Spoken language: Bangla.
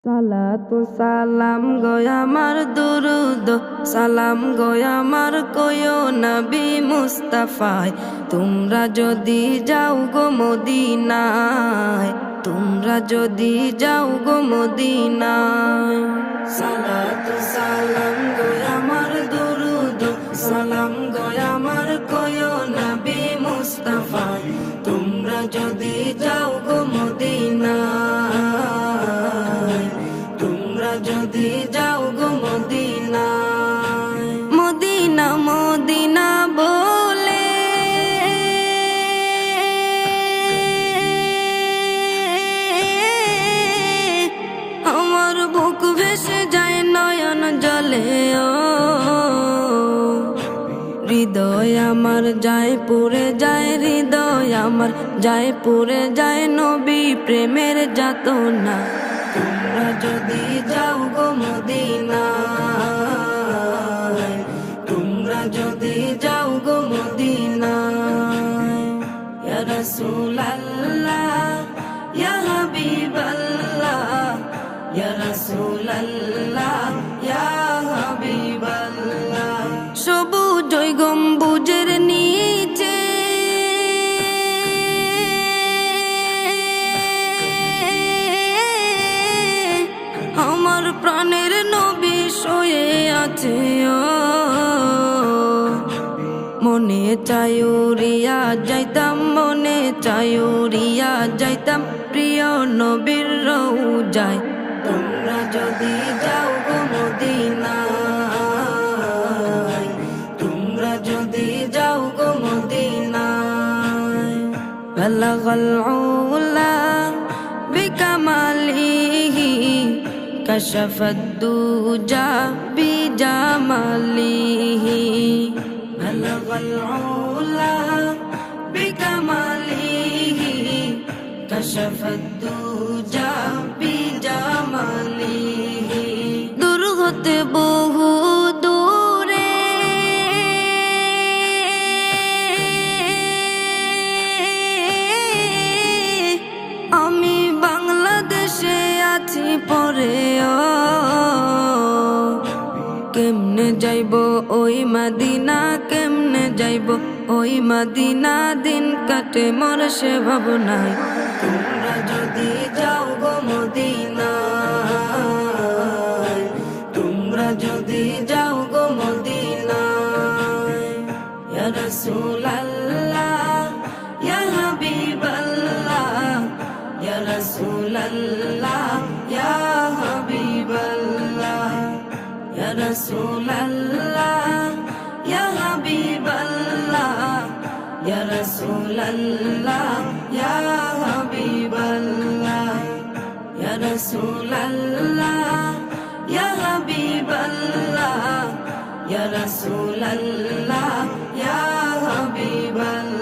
সালাতু সালাম গো আমার দুরুদ সালাম গো আমার কয়ো নবী মুস্তাফায়। তোমরা যদি যাও গো মদিনায়, তোমরা যদি যাও গো মদিনায়। সালাতু সালাম গো আমার দুরুদ সালাম গো আমার কয়ো নবী মুস্তাফায়। তোমরা যদি যাও গো মদিনায়, তোমরা যদি যাও গো মদিনায়। মদিনা মদিনা বলে আমার বুক ভেসে যায় নয়ন জলে। ও হৃদয় আমার যায় পুরে যায়, হৃদয় আমার যায় পুরে যায় নবী প্রেমের যাতনা। তোমরা যদি যাও গো মদিনায়, তোমরা যদি যাও গো মদিনায়। ইয়া রাসূলুল্লাহ ইয়া হাবিবাল্লাহ, ইয়া রাসূলুল্লাহ ইয়া হাবিবাল্লাহ। সবুজ ওই গম্বুজের নিচে আমার প্রাণের নবী শুয়ে আছে। ও মনে চাই উড়িয়া যাইতাম, মনে চাই উড়িয়া যাইতাম প্রিয় নবীর রওজায়। তোমরা যদি যাও গো মদিনায়, তোমরা যদি যাও গো মদিনায়। বালাগাল উলা বিকামালিহি কাশাফাদ দুজা বিজামালিহি। বালাগাল উলা বিকামালিহি কাশাফাদ দুজা বিজামালিহি। দূর হতে বহু দূরে আমি বাংলাদেশে আছি পরে। ও কেমনে যাইব ওই মদিনা, কেমনে যাইব ওই মদিনা, দিন কাটে মোর সে ভাবনায়। তোমরা যদি যাও গো মদিনায়, তোমরা যদি যাও গো মদিনায়। ইয়া রাসূলুল্লাহ ইয়া হাবিবাল্লাহ, ইয়া রাসূলুল্লাহ ইয়া হাবিবাল্লাহ, ইয়া রাসূলুল্লাহ ইয়া হাবিবাল্লাহ, ইয়া রাসূলুল্লাহ ইয়া হাবিবাল্লাহ, ইয়া রাসূলুল্লাহ ইয়া হাবিবাল্লাহ, ইয়া রাসূলুল্লাহ ইয়া হাবিবাল্লাহ।